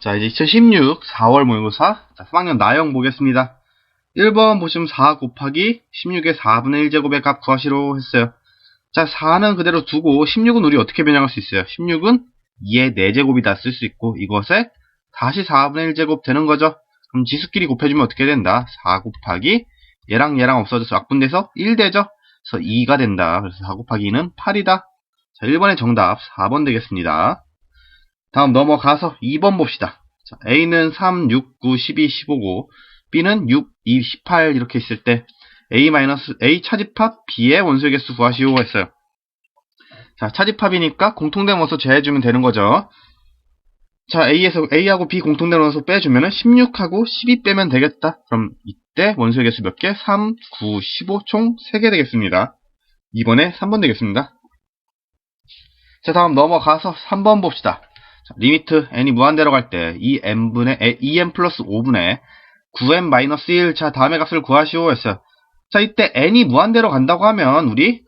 자, 이제 2016 4월 모의고사 3학년 나영 보겠습니다. 1번 보시면 4 곱하기 16의 4분의 1제곱의 값 구하시로 했어요. 자, 4는 그대로 두고 16은 우리 어떻게 변형할 수 있어요? 16은 2의 4제곱이다 쓸 수 있고 이것에 다시 4분의 1제곱 되는 거죠. 그럼 지수끼리 곱해주면 어떻게 된다? 4 곱하기 얘랑 얘랑 없어져서 약분돼서 1 되죠? 그래서 2가 된다. 그래서 4 곱하기 2는 8이다. 자, 1번의 정답 4번 되겠습니다. 다음 넘어가서 2번 봅시다. 자, A는 3, 6, 9, 12, 15고 B는 6, 2, 18 이렇게 있을 때 A 차집합 B의 원소의 개수 구하시오 했어요. 자, 차집합이니까 공통된 원소 제해주면 되는 거죠. 자, A하고 B 공통된 원소 빼주면은 16하고 12 빼면 되겠다. 그럼 이때 원소의 개수 몇 개? 3, 9, 15 총 3개 되겠습니다. 2번에 3번 되겠습니다. 자, 다음 넘어가서 3번 봅시다. 자, 리미트 n이 무한대로 갈 때 2n 플러스 5분의 9n 마이너스 1. 자, 다음의 값을 구하시오 했어요. 자, 이때 n이 무한대로 간다고 하면 우리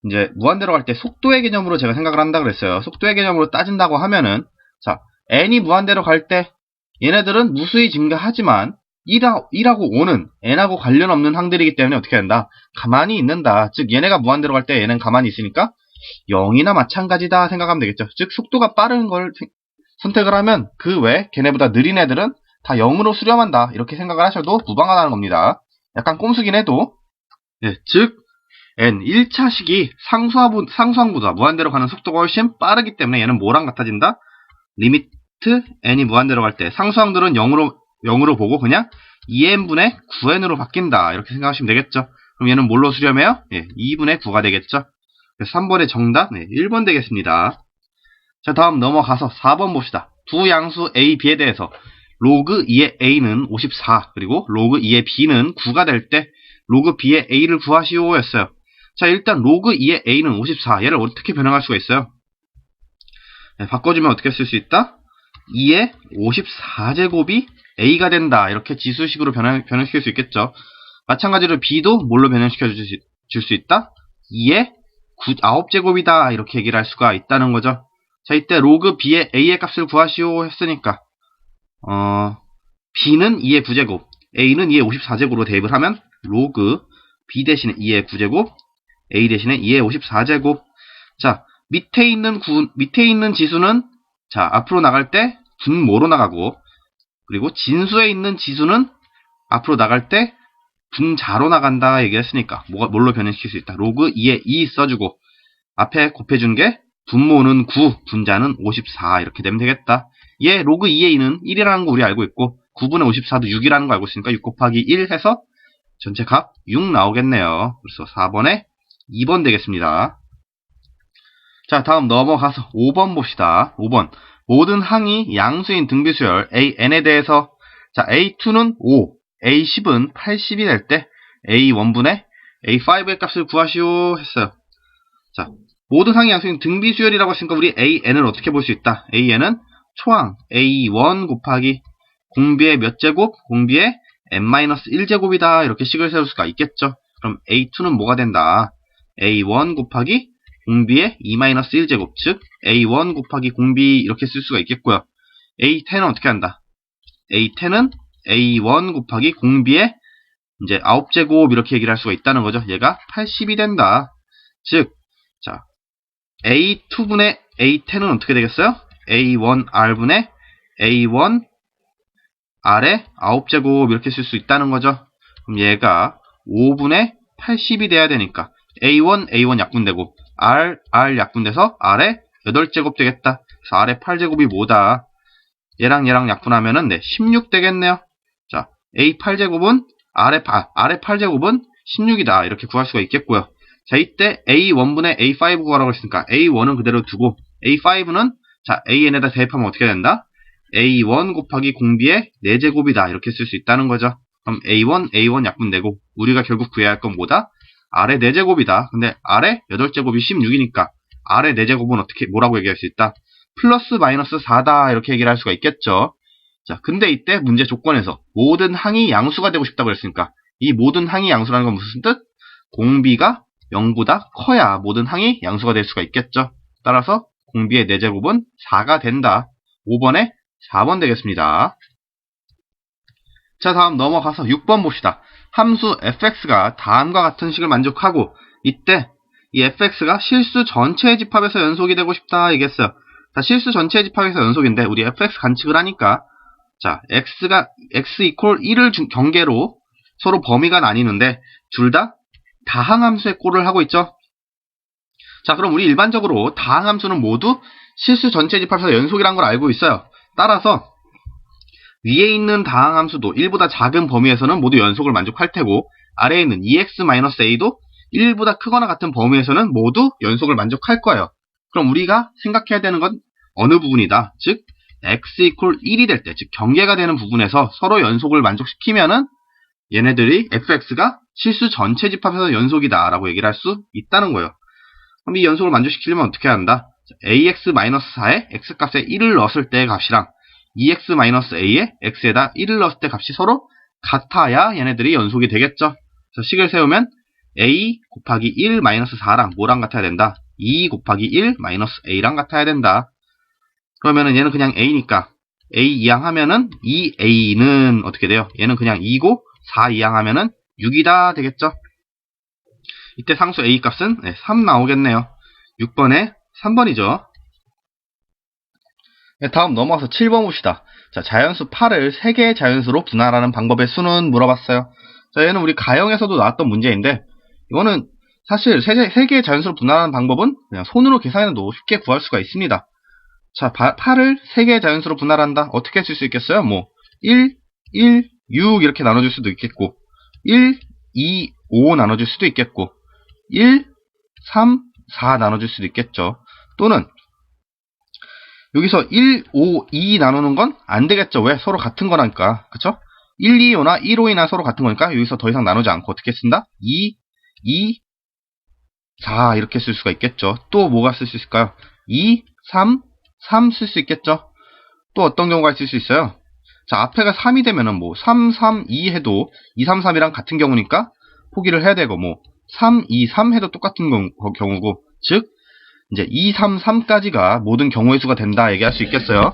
이제 무한대로 갈 때 속도의 개념으로 제가 생각을 한다 그랬어요. 속도의 개념으로 따진다고 하면은 자, n이 무한대로 갈 때 얘네들은 무수히 증가하지만 1하고 5는 n하고 관련 없는 항들이기 때문에 어떻게 된다? 가만히 있는다. 즉 얘네가 무한대로 갈 때 얘는 가만히 있으니까 0이나 마찬가지다 생각하면 되겠죠. 즉 속도가 빠른 걸 선택을 하면 그 외 걔네보다 느린 애들은 다 0으로 수렴한다. 이렇게 생각을 하셔도 무방하다는 겁니다. 약간 꼼수긴 해도 즉 n 1차식이 상수항보다 무한대로 가는 속도가 훨씬 빠르기 때문에 얘는 뭐랑 같아진다? 리미트 n이 무한대로 갈 때 상수항들은 0으로 보고 그냥 2n분의 9n으로 바뀐다. 이렇게 생각하시면 되겠죠. 그럼 얘는 뭘로 수렴해요? 2분의 9가 되겠죠. 그래서 3번의 정답 1번 되겠습니다. 자, 다음 넘어가서 4번 봅시다. 두 양수 a, b에 대해서 로그 2의 a는 54 그리고 로그 2의 b는 9가 될 때 로그 b의 a를 구하시오 했어요. 자, 일단 로그 2의 a는 54. 얘를 어떻게 변형할 수가 있어요? 바꿔주면 어떻게 쓸 수 있다? 2의 54제곱이 a가 된다. 이렇게 지수식으로 변형시킬 수 있겠죠. 마찬가지로 b도 뭘로 변형시켜 줄 수 있다? 2의 9제곱이다. 이렇게 얘기를 할 수가 있다는 거죠. 자, 이때 로그 b의 a의 값을 구하시오 했으니까 b는 2의 9제곱, a는 2의 54제곱으로 대입을 하면 로그 b 대신에 2의 9제곱, a 대신에 2의 54제곱. 자, 밑에 있는 지수는 자, 앞으로 나갈 때 분모로 나가고 그리고 진수에 있는 지수는 앞으로 나갈 때 분자로 나간다 얘기했으니까 뭘로 변형시킬 수 있다? 로그 2의 2 써주고 앞에 곱해준 게 분모는 9, 분자는 54 이렇게 되면 되겠다. 얘 로그 2의 2는 1이라는 거 우리 알고 있고 9분의 54도 6이라는 거 알고 있으니까 6 곱하기 1 해서 전체 값 6 나오겠네요. 그래서 4번에 2번 되겠습니다. 자, 다음 넘어가서 5번 봅시다. 5번 모든 항이 양수인 등비수열 AN에 대해서 자, A2는 5, A10은 80이 될 때 A1분의 A5의 값을 구하시오 했어요. 자, 모든 항이 양수인 등비수열이라고 했으니까 우리 AN을 어떻게 볼 수 있다? AN은 초항 A1 곱하기 공비의 몇 제곱? 공비의 n-1제곱이다. 이렇게 식을 세울 수가 있겠죠. 그럼 A2는 뭐가 된다? A1 곱하기 공비의 2-1제곱, 즉 A1 곱하기 공비 이렇게 쓸 수가 있겠고요. A10은 어떻게 한다? A10은 A1 곱하기 공비의 이제 9제곱 이렇게 얘기를 할 수가 있다는 거죠. 얘가 80이 된다. 즉, 자, A2분의 A10은 어떻게 되겠어요? A1R분의 A1R의 9제곱 이렇게 쓸 수 있다는 거죠. 그럼 얘가 5분의 80이 돼야 되니까 A1 약분되고 R 약분돼서 R의 8제곱 되겠다. 그래서 R의 8제곱이 뭐다? 얘랑 약분하면은 16 되겠네요. 자, A 8제곱은 R의 8제곱은 16이다. 이렇게 구할 수가 있겠고요. 자, 이때 A1분의 A5 구하라고 했으니까 A1은 그대로 두고 A5는 자, AN에다 대입하면 어떻게 된다? A1 곱하기 공비의 4제곱이다. 이렇게 쓸 수 있다는 거죠. 그럼 A1 약분되고 우리가 결국 구해야 할 건 뭐다? R의 4제곱이다. 근데 R의 8제곱이 16이니까 R의 4제곱은 어떻게 뭐라고 얘기할 수 있다? 플러스 마이너스 4다. 이렇게 얘기를 할 수가 있겠죠. 자, 근데 이때 문제 조건에서 모든 항이 양수가 되고 싶다고 했으니까 이 모든 항이 양수라는 건 무슨 뜻? 공비가 0보다 커야 모든 항이 양수가 될 수가 있겠죠. 따라서 공비의 4제곱은 4가 된다. 5번에 4번 되겠습니다. 자, 다음 넘어가서 6번 봅시다. 함수 fx가 다음과 같은 식을 만족하고 이때 이 fx가 실수 전체의 집합에서 연속이 되고 싶다 얘기했어요. 자, 실수 전체의 집합에서 연속인데 우리 fx 관측을 하니까 자, x 이퀄 1을 경계로 서로 범위가 나뉘는데 둘 다 다항함수의 꼴을 하고 있죠. 자, 그럼 우리 일반적으로 다항함수는 모두 실수 전체 집합에서 연속이란 걸 알고 있어요. 따라서 위에 있는 다항함수도 1보다 작은 범위에서는 모두 연속을 만족할 테고 아래에 있는 EX-A도 1보다 크거나 같은 범위에서는 모두 연속을 만족할 거예요. 그럼 우리가 생각해야 되는 건 어느 부분이다. 즉 x 이퀄 1이 될 때, 즉 경계가 되는 부분에서 서로 연속을 만족시키면은 얘네들이 fx가 실수 전체 집합에서 연속이다 라고 얘기를 할 수 있다는 거예요. 그럼 이 연속을 만족시키려면 어떻게 한다? ax-4에 x값에 1을 넣었을 때의 값이랑 EX-A에 x에다 1을 넣었을 때 값이 서로 같아야 얘네들이 연속이 되겠죠. 그래서 식을 세우면 a 곱하기 1 4랑 뭐랑 같아야 된다? 2 곱하기 1 a랑 같아야 된다. 그러면은 얘는 그냥 a니까 a 이항하면은 2a는 어떻게 돼요? 얘는 그냥 2고 4 이항하면은 6이다 되겠죠. 이때 상수 a 값은 3 나오겠네요. 6번에 3번이죠. 다음 넘어가서 7번 봅시다. 자, 자연수 8을 3개의 자연수로 분할하는 방법의 수는 물어봤어요. 자, 얘는 우리 가형에서도 나왔던 문제인데 이거는 사실 3개의 자연수로 분할하는 방법은 그냥 손으로 계산해도 쉽게 구할 수가 있습니다. 자, 8을 3개의 자연수로 분할한다. 어떻게 쓸 수 있겠어요? 뭐 1, 1, 6 이렇게 나눠줄 수도 있겠고 1, 2, 5 나눠줄 수도 있겠고 1, 3, 4 나눠줄 수도 있겠죠. 또는 여기서 1, 5, 2 나누는 건 안 되겠죠. 왜? 서로 같은 거라니까. 그쵸? 1, 2, 5나 1, 5나 서로 같은 거니까 여기서 더 이상 나누지 않고 어떻게 쓴다? 2, 2, 4 이렇게 쓸 수가 있겠죠. 또 뭐가 쓸 수 있을까요? 2, 3, 3 쓸 수 있겠죠. 또 어떤 경우가 있을 수 있어요? 자, 앞에가 3이 되면은 뭐 3, 3, 2 해도 2, 3, 3이랑 같은 경우니까 포기를 해야 되고 뭐 3, 2, 3 해도 똑같은 경우고 즉 이제 2, 3, 3까지가 모든 경우의 수가 된다 얘기할 수 있겠어요.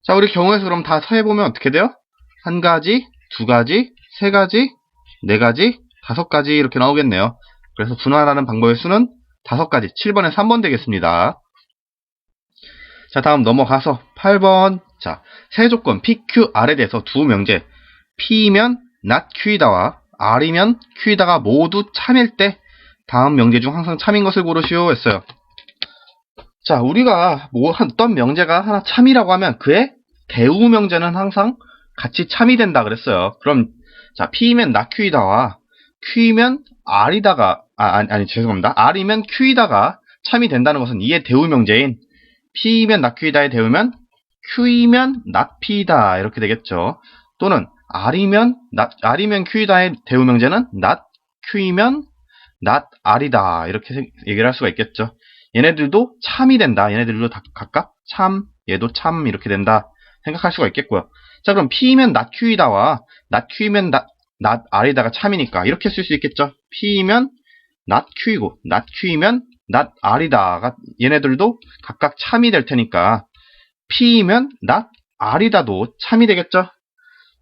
자, 우리 경우의 수 그럼 다 더해보면 어떻게 돼요? 1가지, 2가지, 3가지, 4가지, 5가지 이렇게 나오겠네요. 그래서 분할하는 방법의 수는 5가지, 7번에 3번 되겠습니다. 자, 다음 넘어가서 8번. 자, 세 조건 PQR에 대해서 두 명제 P이면 not Q이다와 R이면 Q이다가 모두 참일 때 다음 명제 중 항상 참인 것을 고르시오 했어요. 자, 우리가 뭐 어떤 명제가 하나 참이라고 하면 그의 대우 명제는 항상 같이 참이 된다 그랬어요. 그럼 자, P이면 not Q이다와 Q이면 R이다가 죄송합니다. R이면 Q이다가 참이 된다는 것은 이의 대우 명제인 P이면 not Q이다의 대우면 Q이면 not P이다 이렇게 되겠죠. 또는 R이면 Q이다의 대우 명제는 not Q이면 not R이다 이렇게 얘기를 할 수가 있겠죠. 얘네들도 참이 된다. 얘네들도 각각 참, 얘도 참 이렇게 된다 생각할 수가 있겠고요. 자, 그럼 P이면 not Q이다와 not Q이면 not R이다가 참이니까 이렇게 쓸 수 있겠죠. P이면 not Q이고 not Q이면 not R이다가 얘네들도 각각 참이 될 테니까 P이면 not R이다도 참이 되겠죠.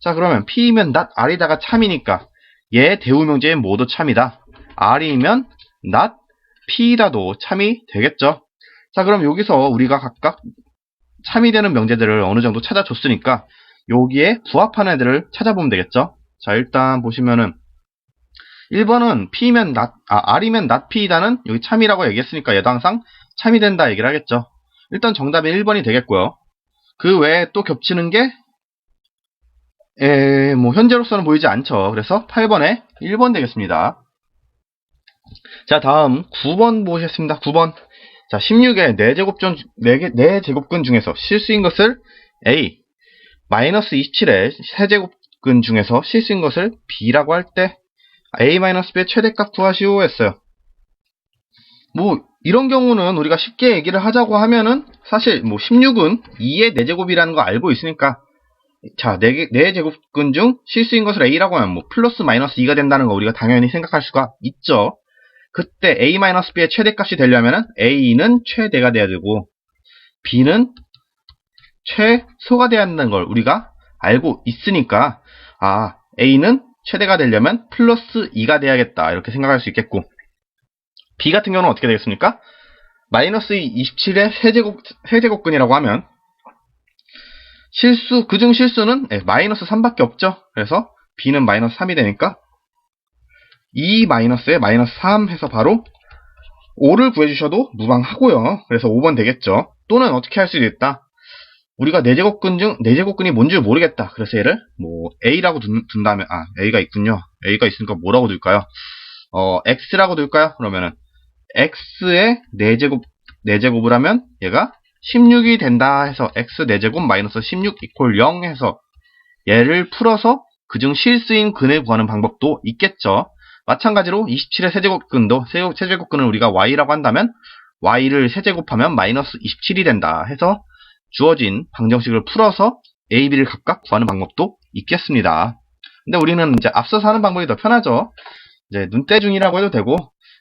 자, 그러면 P이면 not R이다가 참이니까 얘 대우 명제에 모두 참이다. R이면 not P이다도 참이 되겠죠. 자, 그럼 여기서 우리가 각각 참이 되는 명제들을 어느 정도 찾아줬으니까 여기에 부합하는 애들을 찾아보면 되겠죠. 자, 일단 보시면은 1번은 P이면 not, R이면 not P이다는 여기 참이라고 얘기했으니까 얘도 항상 참이 된다 얘기를 하겠죠. 일단 정답이 1번이 되겠고요. 그 외에 또 겹치는 게 뭐 현재로서는 보이지 않죠. 그래서 8번에 1번 되겠습니다. 자, 다음 9번 보겠습니다. 9번. 자, 16의 4제곱근 중에서 실수인 것을 A, 마이너스 27의 세제곱근 중에서 실수인 것을 B라고 할 때 A-B의 최대값 구하시오 했어요. 뭐 이런 경우는 우리가 쉽게 얘기를 하자고 하면은 사실 뭐 16은 2의 4제곱이라는 거 알고 있으니까 자, 4제곱근 중 실수인 것을 A라고 하면 뭐 플러스 마이너스 2가 된다는 거 우리가 당연히 생각할 수가 있죠. 그때 A-B의 최대값이 되려면은 A는 최대가 돼야 되고 B는 최소가 돼야 한다는 걸 우리가 알고 있으니까 A는 최대가 되려면 플러스 2가 돼야겠다 이렇게 생각할 수 있겠고, B 같은 경우는 어떻게 되겠습니까? 마이너스 27의 세제곱근이라고 하면 그중 실수는 마이너스 3밖에 없죠. 그래서 B는 마이너스 3이 되니까 2 마이너스에 마이너스 3 해서 바로 5를 구해주셔도 무방하고요. 그래서 5번 되겠죠. 또는 어떻게 할 수도 있다. 우리가 내제곱근이 뭔지 모르겠다. 그래서 얘를 A라고 둔 다음에 A가 있군요. A가 있으니까 뭐라고 둘까요? X라고 둘까요? 그러면은 X의 4제곱을 하면 얘가 16이 된다 해서 X 4제곱 마이너스 16 이퀄 0 해서 얘를 풀어서 그중 실수인 근을 구하는 방법도 있겠죠. 마찬가지로 27의 세제곱근을 우리가 Y라고 한다면 Y를 세제곱하면 마이너스 27이 된다 해서 주어진 방정식을 풀어서 A, B를 각각 구하는 방법도 있겠습니다. 근데 우리는 이제 앞서서 하는 방법이 더 편하죠. 이제 눈대중이라고 해도 되고,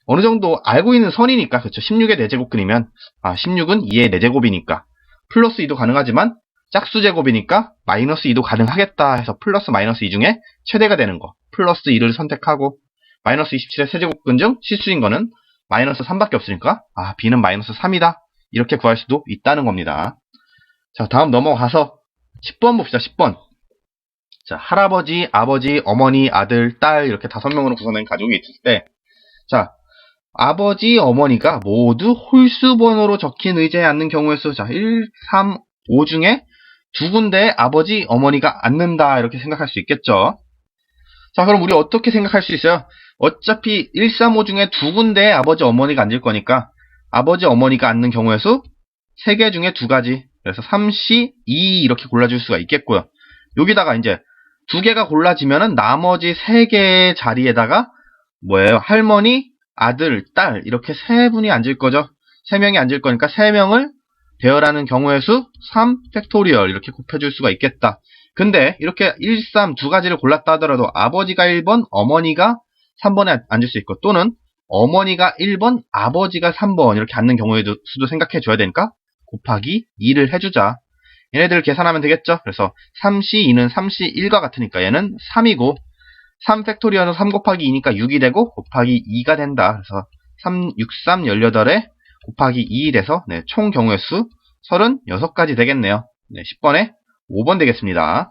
어느 정도 알고 있는 선이니까, 그렇죠. 16의 4제곱근이면, 16은 2의 4제곱이니까, 플러스 2도 가능하지만, 짝수 제곱이니까, 마이너스 2도 가능하겠다 해서 플러스 마이너스 2 중에 최대가 되는 거, 플러스 2를 선택하고, 마이너스 27의 세제곱근 중 실수인 거는 마이너스 3밖에 없으니까, B는 마이너스 3이다. 이렇게 구할 수도 있다는 겁니다. 자, 다음 넘어가서 10번 봅시다. 10번. 자, 할아버지, 아버지, 어머니, 아들, 딸 이렇게 5명으로 구성된 가족이 있을 때, 자, 아버지, 어머니가 모두 홀수 번호로 적힌 의자에 앉는 경우의 수, 자, 1, 3, 5 중에 두 군데에 아버지, 어머니가 앉는다 이렇게 생각할 수 있겠죠. 자, 그럼 우리 어떻게 생각할 수 있어요? 어차피 1, 3, 5 중에 두 군데에 아버지, 어머니가 앉을 거니까 아버지, 어머니가 앉는 경우의 수 3개 중에 2가지. 그래서 3C, 2 이렇게 골라줄 수가 있겠고요. 여기다가 이제 2개가 골라지면은 나머지 3개의 자리에다가 할머니, 아들, 딸 이렇게 3분이 앉을 거죠. 3명이 앉을 거니까 3명을 배열하는 경우의 수 3 팩토리얼 이렇게 곱해줄 수가 있겠다. 근데 이렇게 1, 3 두 가지를 골랐다 하더라도 아버지가 1번, 어머니가 3번에 앉을 수 있고, 또는 어머니가 1번, 아버지가 3번 이렇게 앉는 경우의 수도 생각해 줘야 되니까 곱하기 2를 해주자. 얘네들을 계산하면 되겠죠. 그래서 3C2는 3C1과 같으니까 얘는 3이고, 3팩토리얼은 3 곱하기 2니까 6이 되고 곱하기 2가 된다. 그래서 3, 6, 3, 18에 곱하기 2이 돼서 총 경우의 수 36가지 되겠네요. 10번에 5번 되겠습니다.